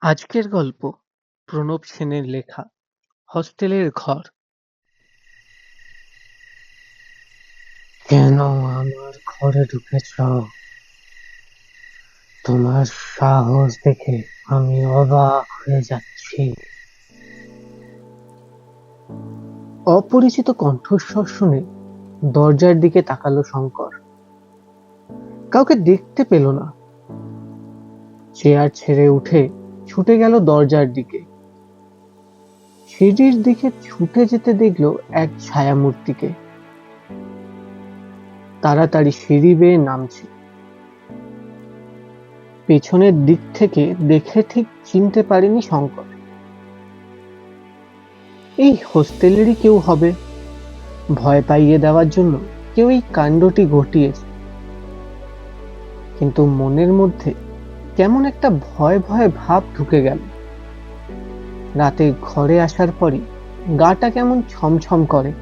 আজকের গল্প প্রণব সেনের লেখা হস্টেলের ঘর। কেন আমার ঘরে ঢুকেছ? তোমার সাহস দেখে আমি অবাক হয়ে যাচ্ছি। অপরিচিত কণ্ঠস্বর শুনে দরজার দিকে তাকালো শঙ্কর। কাউকে দেখতে পেল না। চেয়ার ছেড়ে উঠে ছুটে গেল দরজার দিকে। সিঁড়ির দিকে ছুটে যেতে দেখলো এক ছায়ামূর্তিকে। তাড়াতাড়ি সিঁড়ি বেয়ে নামছে। পেছনের দিক থেকে দেখে ঠিক চিনতে পারেনি শঙ্কর। এই হোস্টেলেরই কেউ হবে। ভয় পাইয়ে দেওয়ার জন্য কেউ এই কাণ্ডটি ঘটিয়েছে। কিন্তু মনের মধ্যে কেমন একটা ভয় ভয় ভাব ঢুকে গেল। রাতে ঘরে আসার পরই গাটা কেমন ছমছম করে।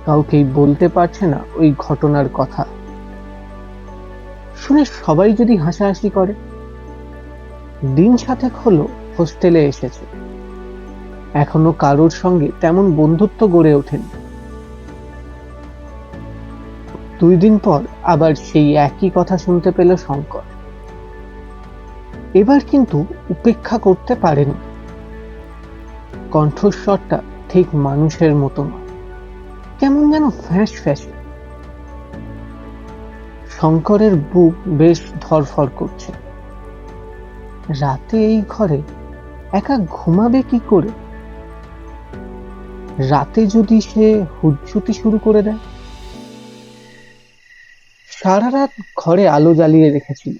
কাউকেই বলতে পারছে না ওই ঘটনার কথা। শুনে সবাই যদি হাসাহাসি করে। দিন 7 হলো হোস্টেলে এসেছে, এখনো কারোর সঙ্গে তেমন বন্ধুত্ব গড়ে ওঠেনি। 2 দিন পর আবার সেই একই কথা শুনতে পেল শঙ্কর। এবার কিন্তু উপেক্ষা করতে পারেনি। কণ্ঠস্বরটা ঠিক মানুষের মতো নয়, কেমন যেন ফ্যাঁস ফ্যাঁসে। শঙ্করের বুক বেশ ধড়ফড় করছে। রাতে এই ঘরে একা ঘুমাবে কি করে? রাতে যদি সে হুজ্জুতি শুরু করে দেয়। সারা রাত ঘরে আলো জ্বালিয়ে রেখেছিল।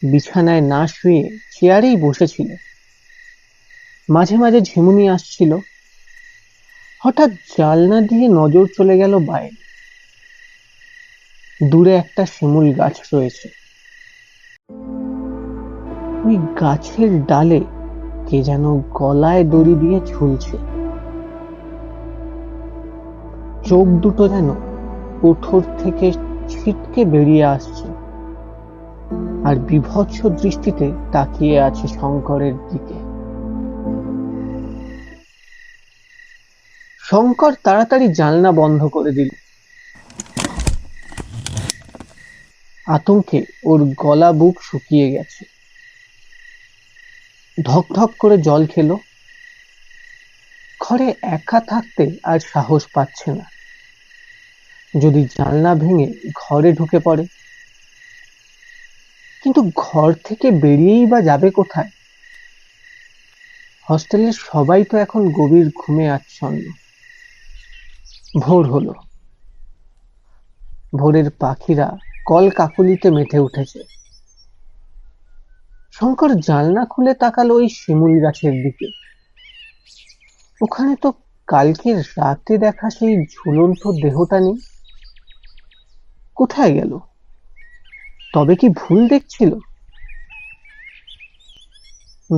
বিছানায় না শুয়ে চেয়ারেই বসেছিল। মাঝে মাঝে ঝিমুনি আসছিল। হঠাৎ জানলা দিয়ে নজর চলে গেল বাইরে। দূরে একটা শিমুল গাছ রয়েছে। ওই গাছের ডালে কে যেন গলায় দড়ি দিয়ে ঝুলছে। চোখ দুটো যেন কোঠর থেকে ছিটকে বেরিয়ে আসছে, আর বীভৎস দৃষ্টিতে তাকিয়ে আছে শঙ্করের দিকে। শঙ্কর তাড়াতাড়ি জানলা বন্ধ করে দিল। আতঙ্কে ওর গলা বুক শুকিয়ে গেছে। ধক ধক করে জল খেলো। ঘরে একা থাকতে আর সাহস পাচ্ছে না। যদি জানলা ভেঙে ঘরে ঢুকে পড়ে। কিন্তু ঘর থেকে বেরিয়েই বা যাবে কোথায়? হস্টেলের সবাই তো এখন গভীর ঘুমে আচ্ছন্ন। ভোর হলো। ভোরের পাখিরা কল কাকলিতে মেতে উঠেছে। শঙ্কর জানলা খুলে তাকালো ওই শিমুল গাছের দিকে। ওখানে তো কালকে রাতে দেখা সেই ঝুলন্ত দেহটা নেই। কোথায় গেল? তবে কি ভুল দেখছিল?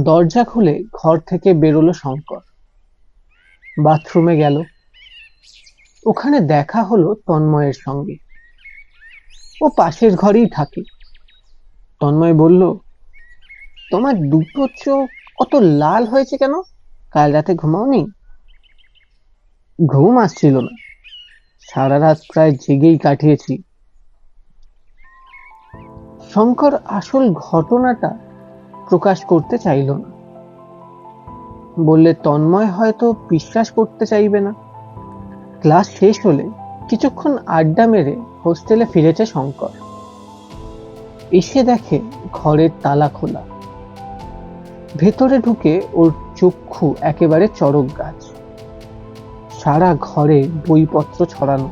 দরজা খুলে ঘর থেকে বেরোলো শঙ্কর। বাথরুমে গেল। ওখানে দেখা হলো তন্ময়ের সঙ্গে। ও পাশের ঘরেই থাকে। তন্ময় বলল, তোমার দুটো চোখ কত লাল হয়েছে কেন? কাল রাতে ঘুমাওনি? ঘুম আসছিল না, সারা রাত প্রায় জেগেই কাটিয়েছি। শঙ্কর আসল ঘটনাটা প্রকাশ করতে চাইল না। বললে তন্ময় হয়তো বিশ্বাস করতে চাইবে না। ক্লাস শেষ হলে কিছুক্ষণ আড্ডা মেরে হোস্টেলে ফিরেছে শঙ্কর। এসে দেখে ঘরের তালা খোলা। ভেতরে ঢুকে ওর চক্ষু একেবারে চড়ক গাছ। সারা ঘরে বইপত্র ছড়ানো।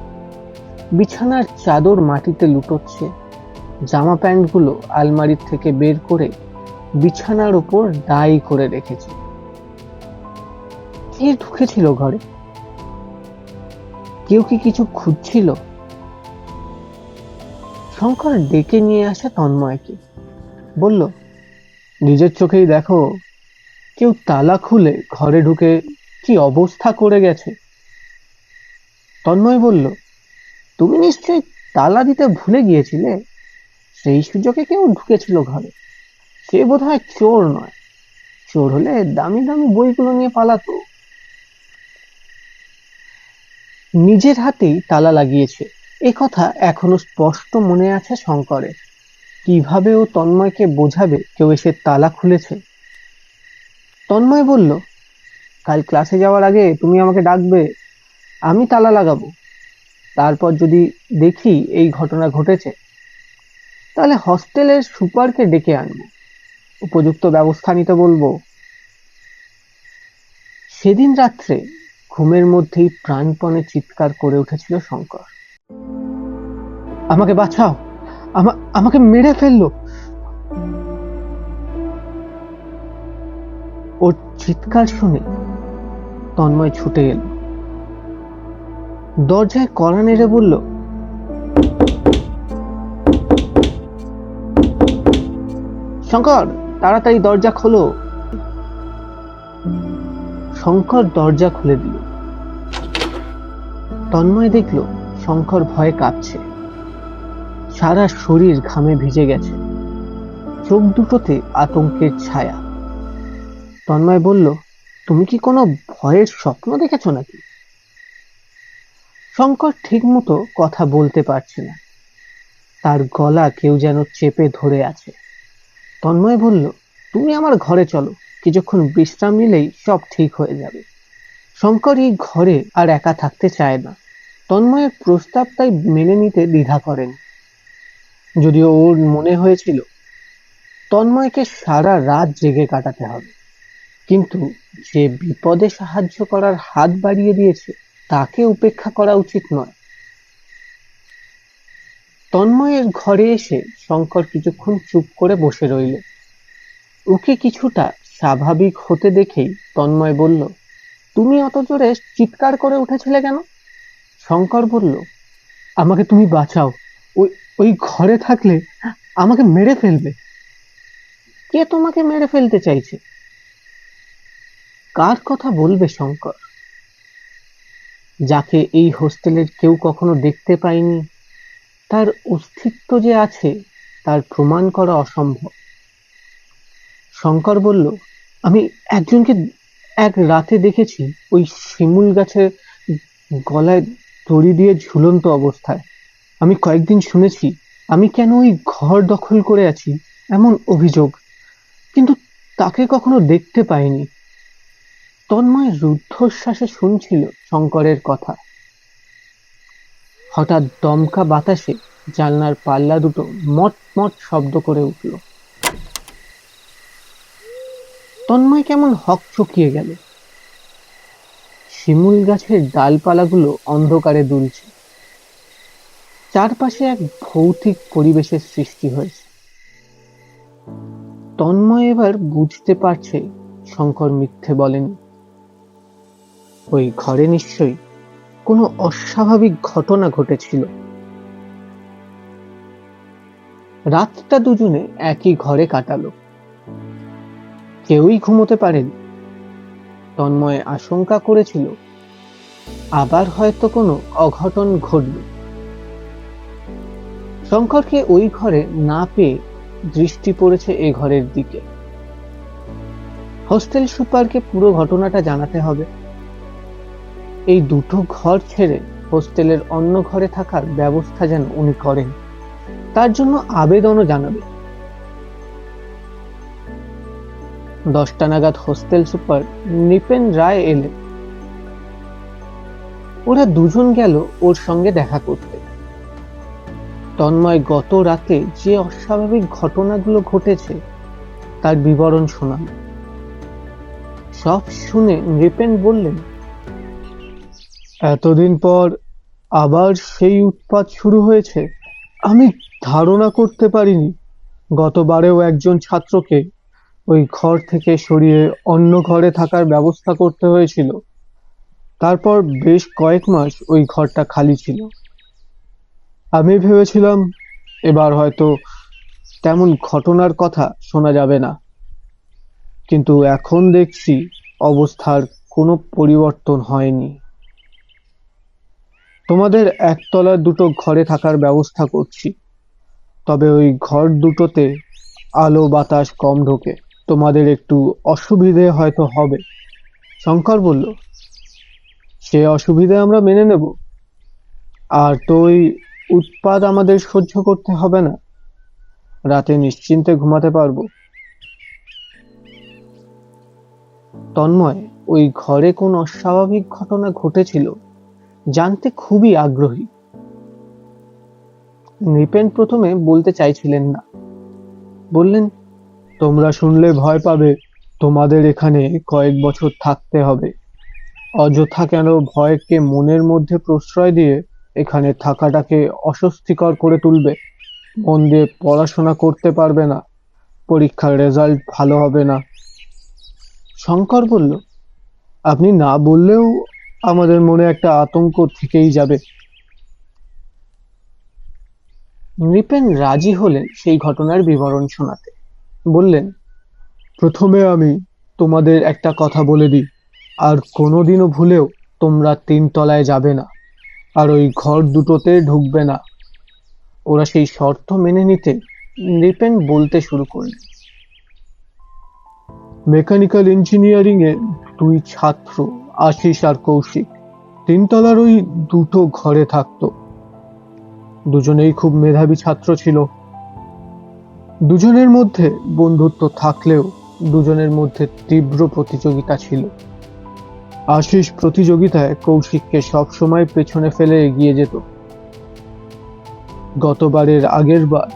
বিছানার চাদর মাটিতে লুটোচ্ছে। জামা প্যান্টগুলো আলমারির থেকে বের করে বিছানার উপর ডাই করে রেখেছে। কে ঢুকেছিল ঘরে? কেউ কি কিছু খুঁজছিল? শঙ্কর ডেকে নিয়ে আসে তন্ময়কে। বলল, নিজের চোখেই দেখো, কেউ তালা খুলে ঘরে ঢুকে কি অবস্থা করে গেছে। তন্ময় বলল, তুমি নিশ্চয়ই তালা দিতে ভুলে গিয়েছিলে, সেই সুযোগে কেউ ঢুকেছিল ঘরে। সে বোধহয় চোর নয়, চোর হলে দামি দামি বইগুলো নিয়ে পালাতো। নিজের হাতেই তালা লাগিয়েছে, এ কথা এখনো স্পষ্ট মনে আছে শঙ্করের। কিভাবে ও তন্ময়কে বোঝাবে কেউ এসে তালা খুলেছে? তন্ময় বলল, কাল ক্লাসে যাওয়ার আগে তুমি আমাকে ডাকবে, আমি তালা লাগাবো। তারপর যদি দেখি এই ঘটনা ঘটেছে, তাহলে হস্টেলের সুপারকে ডেকে আনবো, উপযুক্ত ব্যবস্থা নিতে বলবো। সেদিন রাত্রে ঘুমের মধ্যেই প্রাণপণে চিৎকার করে উঠেছিল শঙ্কর, আমাকে বাঁচাও, আমাকে মেরে ফেললো। ওর চিৎকার শুনে তন্ময় ছুটে এলো, দরজায় কড়া নেড়ে বলল, শঙ্কর, তাড়াতাড়ি দরজা খোলো। শঙ্কর দরজা খুলে দিল। তন্ময় দেখল শঙ্কর ভয়ে কাঁপছে, সারা শরীর ঘামে ভিজে গেছে, চোখ দুটোতে আতঙ্কের ছায়া। তন্ময় বলল, তুমি কি কোনো ভয়ের স্বপ্ন দেখেছো নাকি? শঙ্কর ঠিক মতো কথা বলতে পারছে না, তার গলা কেউ যেন চেপে ধরে আছে। তন্ময় বলল, তুমি আমার ঘরে চলো, কিছুক্ষণ বিশ্রাম নিলেই সব ঠিক হয়ে যাবে। শঙ্কর এই ঘরে আর একা থাকতে চায় না। তন্ময়ের প্রস্তাব তাই মেনে নিতে দ্বিধা করেন, যদিও ওর মনে হয়েছিল তন্ময়কে সারা রাত জেগে কাটাতে হবে, কিন্তু যে বিপদে সাহায্য করার হাত বাড়িয়ে দিয়েছে তাকে উপেক্ষা করা উচিত নয়। তন্ময়ের ঘরে এসে শঙ্কর কিছুক্ষণ চুপ করে বসে রইল। ওকে কিছুটা স্বাভাবিক হতে দেখেই তন্ময় বলল, তুমি অত জোরে চিৎকার করে উঠেছিলে কেন? শঙ্কর বলল, আমাকে তুমি বাঁচাও, ওই ওই ঘরে থাকলে আমাকে মেরে ফেলবে। কে তোমাকে মেরে ফেলতে চাইছে? কার কথা বলবে শঙ্কর? যাকে এই হোস্টেলের কেউ কখনো দেখতে পায়নি, তার অস্তিত্ব যে আছে তার প্রমাণ করা অসম্ভব। শঙ্কর বলল, আমি একজনকে এক রাতে দেখেছি ওই শিমুল গাছের গলায় দড়ি দিয়ে ঝুলন্ত অবস্থায়। আমি কয়েকদিন শুনেছি আমি কেন ওই ঘর দখল করে আছি এমন অভিযোগ, কিন্তু তাকে কখনো দেখতে পাইনি। তন্ময় রুদ্ধশ্বাসে শুনছিল শঙ্করের কথা। হঠাৎ দমকা বাতাসে জানলার পাল্লা দুটো মট মট শব্দ করে উঠল। তন্ময় কেমন হকচকিয়ে গেল। শিমুল গাছের ডালপালাগুলো অন্ধকারে দুলছে, চারপাশে এক ভৌতিক পরিবেশের সৃষ্টি হয়েছে। তন্ময় এবার বুঝতে পারছে শঙ্কর মিথ্যে বলেনি। ওই ঘরে নিশ্চয়ই কোনো অস্বাভাবিক ঘটনা ঘটেছিল। রাতটা দুজনে একই ঘরে কাটালো, কেউই ঘুমোতে পারেনি। তন্ময় আশঙ্কা করেছিল আবার হয়তো কোনো অঘটন ঘটবে। শঙ্করকে ওই ঘরে না পেয়ে দৃষ্টি পড়েছে এ ঘরের দিকে। হোস্টেল সুপারকে পুরো ঘটনাটা জানাতে হবে। এই দুটো ঘর ছেড়ে হোস্টেলের অন্য ঘরে থাকার ব্যবস্থা যেন উনি করেন, তার জন্য আবেদনও জানাবে। 10টা নাগাদ হোস্টেল সুপার নৃপেন রায় এলেন। ওরা দুজন গেল ওর সঙ্গে দেখা করতে। তন্ময় গত রাতে যে অস্বাভাবিক ঘটনাগুলো ঘটেছে তার বিবরণ শোনাল। সব শুনে নৃপেন বললেন, এতদিন পর আবার সেই উৎপাত শুরু হয়েছে। আমি ধারণা করতে পারিনি গতবারেও একজন ছাত্রকে ওই ঘর থেকে সরিয়ে অন্য ঘরে থাকার ব্যবস্থা করতে হয়েছিল। তারপর বেশ কয়েক মাস ওই ঘরটা খালি ছিল। আমি ভেবেছিলাম এবার হয়তো তেমন ঘটনার কথা শোনা যাবে না, কিন্তু এখন দেখছি অবস্থার কোনো পরিবর্তন হয়নি। তোমাদের একতলার দুটো ঘরে থাকার ব্যবস্থা করছি, তবে ওই ঘর দুটোতে আলো বাতাস কম ঢোকে, তোমাদের একটু অসুবিধে হয়তো হবে। শঙ্কর বলল, সে অসুবিধে আমরা মেনে নেব। আর তো ওই উৎপাত আমাদের সহ্য করতে হবে না, রাতে নিশ্চিন্তে ঘুমাতে পারবো। তন্ময় ওই ঘরে কোন অস্বাভাবিক ঘটনা ঘটেছিল জানতে খুবই আগ্রহী। নৃপেন প্রথমে বলতে চাইছিলেন না, বললেন, তোমরা শুনলে ভয় পাবে, তোমাদের এখানে কয়েক বছর থাকতে হবে। অযথা কেন ভয়কে মনের মধ্যে প্রশ্রয় দিয়ে এখানে থাকাটাকে অস্বস্তিকর করে তুলবে? মন দিয়ে পড়াশোনা করতে পারবে না, পরীক্ষার রেজাল্ট ভালো হবে না। শঙ্কর বলল, আপনি না বললেও আমাদের মনে একটা আতঙ্ক থেকেই যাবে। নৃপেন রাজি হলেন সেই ঘটনার বিবরণ শোনাতে। বললেন, প্রথমে আমি তোমাদের একটা কথা বলে দিই, আর কোনোদিনও ভুলেও তোমরা 3 তলায় যাবে না, আর ওই ঘর দুটোতে ঢুকবে না। ওরা সেই শর্ত মেনে নিতে নৃপেন বলতে শুরু করলেন, মেকানিক্যাল ইঞ্জিনিয়ারিং এর 2 ছাত্র আশিস আর কৌশিক 3 তলার ওই দুটো ঘরে থাকতো। দুজনেই খুব মেধাবী ছাত্র ছিল। দুজনের মধ্যে বন্ধুত্ব থাকলেও দুজনের মধ্যে তীব্র প্রতিযোগিতা ছিল। আশিস প্রতিযোগিতায় কৌশিককে সবসময় পেছনে ফেলে এগিয়ে যেত। গতবারের আগের বার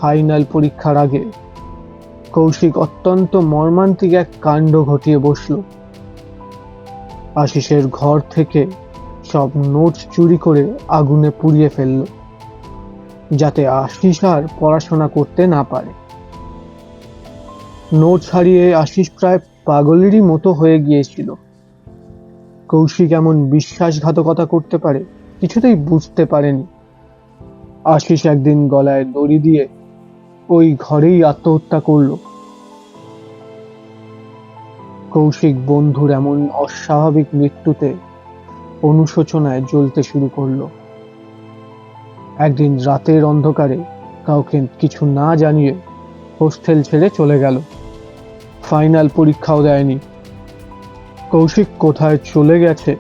ফাইনাল পরীক্ষার আগে কৌশিক অত্যন্ত মর্মান্তিক এক কাণ্ড ঘটিয়ে বসল। আশিসের ঘর থেকে সব নোটস চুরি করে আগুনে পুড়িয়ে ফেলল, যাতে আশিস আর পড়াশোনা করতে না পারে। নোটস হারিয়ে আশিস প্রায় পাগলেরই মতো হয়ে গিয়েছিল। কৌশিক এমন বিশ্বাসঘাতকতা করতে পারে কিছুতেই বুঝতে পারেনি। আশিস একদিন গলায় দড়ি দিয়ে ওই ঘরেই আত্মহত্যা করল। কৌশিক বন্ধুর এমন অস্বাভাবিক মৃত্যুতে অনুশোচনায় জ্বলতে শুরু করলো। একদিন রাতের অন্ধকারে কাউকে কিছু না জানিয়ে হোস্টেল ছেড়ে চলে গেল। ফাইনাল পরীক্ষাও দেয়নি। কৌশিক কোথায় চলে গেছে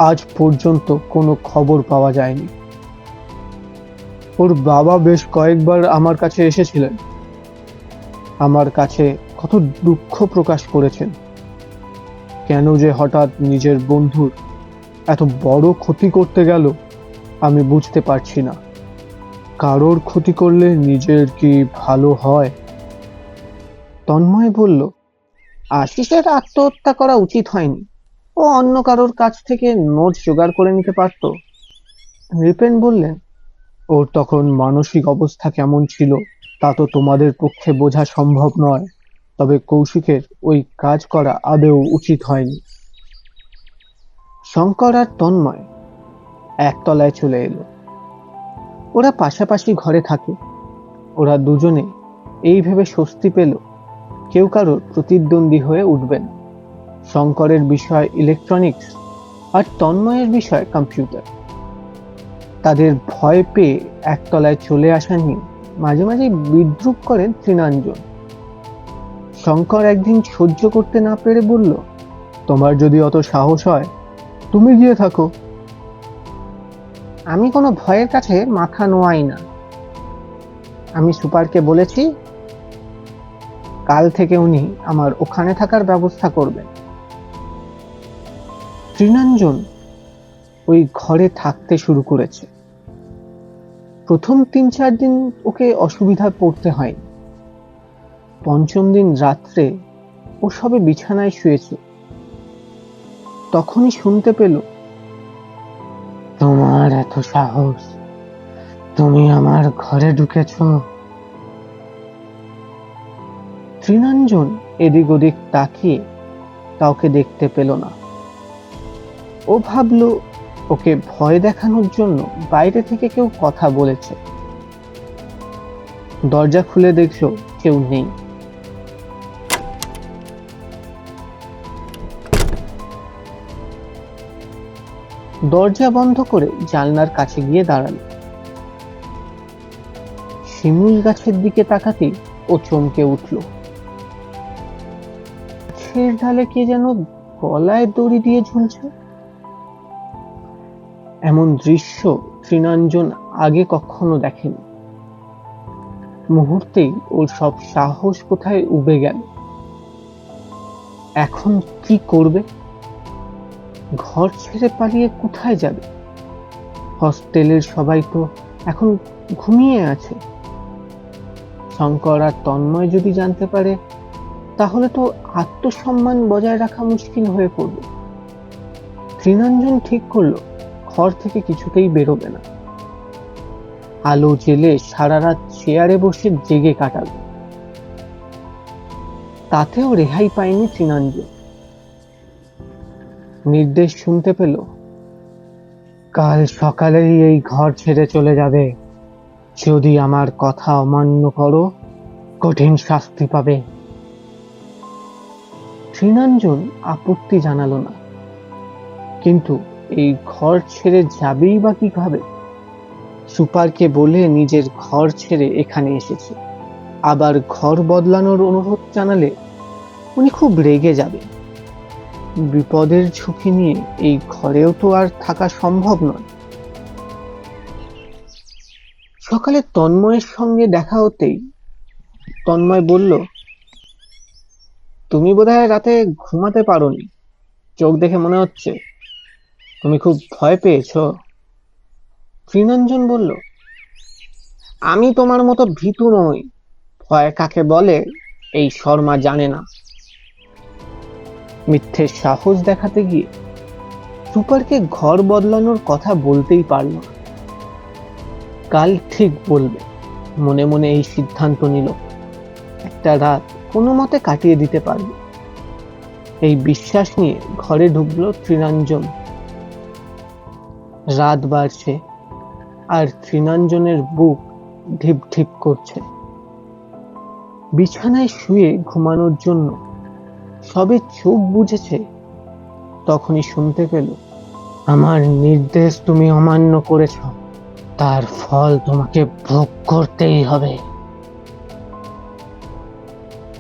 আজ পর্যন্ত কোনো খবর পাওয়া যায়নি। ওর বাবা বেশ কয়েকবার আমার কাছে এসেছিলেন, আমার কাছে কত দুঃখ প্রকাশ করেছেন। কেন যে হঠাৎ নিজের বন্ধুর এত বড় ক্ষতি করতে গেল আমি বুঝতে পারছি না। কারোর ক্ষতি করলে নিজের কি ভালো হয়? তন্ময় বলল, আশিসের আত্মহত্যা করা উচিত হয়নি, ও অন্য কারোর কাছ থেকে নোট জোগাড় করে নিতে পারত। নৃপেন বললেন, ওর তখন মানসিক অবস্থা কেমন ছিল তা তো তোমাদের পক্ষে বোঝা সম্ভব নয়, তবে কৌশিকের ওই কাজ করা আদৌ উচিত হয়নি। শঙ্কর আর তন্ময় একতলায় চলে এলো। ওরা পাশাপাশি ঘরে থাকে। ওরা দুজনে এই ভেবে স্বস্তি পেল কেউ কারোর প্রতিদ্বন্দ্বী হয়ে উঠবে না। শঙ্করের বিষয় ইলেকট্রনিক্স আর তন্ময়ের বিষয় কম্পিউটার। তাদের ভয় পেয়ে একতলায় চলে আসা নিয়ে মাঝে মাঝে বিদ্রূপ করেন তৃণাঞ্জন। শঙ্কর একদিন সহ্য করতে না পেরে বলল, তোমার যদি অত সাহস হয় তুমি গিয়ে থাকো। আমি কোনো ভয়ের কাছে মাথা নোয়াই না। আমি সুপারকে বলেছি কাল থেকে উনি আমার ওখানে থাকার ব্যবস্থা করবেন। তৃণাঞ্জন ওই ঘরে থাকতে শুরু করেছে। প্রথম 3-4 দিন ওকে অসুবিধায় পড়তে হয়নি। পঞ্চম দিন রাত্রে ও সবে বিছানায় শুয়েছে, তখনই শুনতে পেল, তোমার এত সাহস, তুমি আমার ঘরে ঢুকেছ? তৃণাঞ্জন এদিক ওদিক তাকিয়ে কাউকে দেখতে পেল না। ও ভাবল ওকে ভয় দেখানোর জন্য বাইরে থেকে কেউ কথা বলেছে। দরজা খুলে দেখলো কেউ নেই। দরজা বন্ধ করে জানলার কাছে গিয়ে দাঁড়ালো। শিমুল গাছের দিকে তাকাতেই ও চমকে উঠল। গাছের ডালে কে যেন গলায় দড়ি দিয়ে ঝুলছে। এমন দৃশ্য তৃণাঞ্জন আগে কখনো দেখেনি। মুহূর্তেই ওর সব সাহস কোথায় উবে গেল। এখন কি করবে? ঘর ছেড়ে পালিয়ে কোথায় যাবে? হস্টেলের সবাই তো এখন ঘুমিয়ে আছে। শঙ্কর আর তন্ময় যদি জানতে পারে, তাহলে তো আত্মসম্মান বজায় রাখা মুশকিল হয়ে পড়বে। তৃণাঞ্জন ঠিক করলো ঘর থেকে কিছুতেই বেরোবে না। আলো জেলে সারা রাত চেয়ারে বসে জেগে কাটাবে। তাতেও রেহাই পায়নি তৃণাঞ্জন। নির্দেশ শুনতে পেল, কাল সকালেই এই ঘর ছেড়ে চলে যাবে। যদি আমার কথা অমান্য করো, কঠিন শাস্তি পাবে। তৃণাঞ্জন আপত্তি জানালো না, কিন্তু এই ঘর ছেড়ে যাবেই বা কিভাবে? সুপারকে বলে নিজের ঘর ছেড়ে এখানে এসেছে, আবার ঘর বদলানোর অনুরোধ জানালে উনি খুব রেগে যাবে। বিপদের ঝুঁকি নিয়ে এই ঘরেও তো আর থাকা সম্ভব নয়। সকালে তন্ময়ের সঙ্গে দেখা হতেই তন্ময় বলল, তুমি বোধহয় রাতে ঘুমাতে পারোনি, চোখ দেখে মনে হচ্ছে। তুমি খুব ভয় পেয়েছো। তৃণাঞ্জন বলল, আমি তোমার মতো ভীতু নই। ভয় কাকে বলে এই শর্মা জানে না। মিথ্যে সাহস দেখাতে গিয়ে সুপারকে ঘর বদলানোর কথা বলতেই পারল না। কাল ঠিক বলবে, মনে মনে এই সিদ্ধান্ত নিল। একটা রাত কোনো মতে কাটিয়ে দিতে পারবে, এই বিশ্বাস নিয়ে ঘরে ঢুকলো তৃণাঞ্জন। রাত বাড়ছে আর তৃণাঞ্জনের বুক ঢিপ ঢিপ করছে। বিছানায় শুয়ে ঘুমানোর জন্য সবে চোখ বুঝেছে, তখনই শুনতে পেল, আমার নির্দেশ তুমি অমান্য করেছ, তার ফল তোমাকে ভোগ করতেই হবে।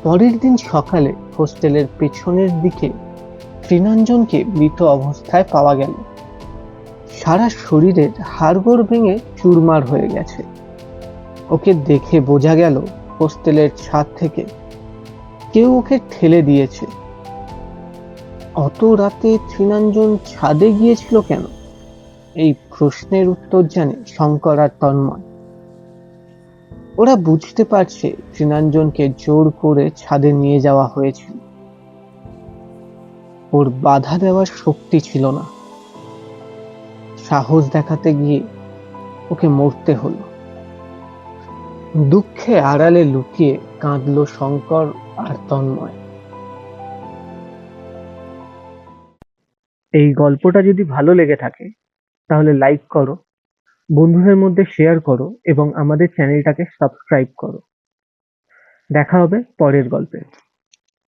পরের দিন সকালে হোস্টেলের পেছনের দিকে তৃণাঞ্জনকে মৃত অবস্থায় পাওয়া গেল। সারা শরীরের হাড়গোড় ভেঙে চুরমার হয়ে গেছে। ওকে দেখে বোঝা গেল হোস্টেলের ছাদ থেকে কেউ ওকে ঠেলে দিয়েছে। অত রাতে তৃণাঞ্জন ছাদে গিয়েছিল কেন? এই প্রশ্নের উত্তর জানে শঙ্কর আর তন্ময়। ওরা বুঝতে পারছে তৃণাঞ্জনকে জোর করে ছাদে নিয়ে যাওয়া হয়েছিল। ওর বাধা দেওয়ার শক্তি ছিল না। সাহস দেখাতে গিয়ে ওকে মরতে হলো। দুঃখে আড়ালে লুকিয়ে কাঁদল শঙ্কর আর তন্ময়। এই গল্পটা যদি ভালো লেগে থাকে তাহলে লাইক করো, বন্ধুদের মধ্যে শেয়ার করো এবং আমাদের চ্যানেলটাকে সাবস্ক্রাইব করো। দেখা হবে পরের গল্পে।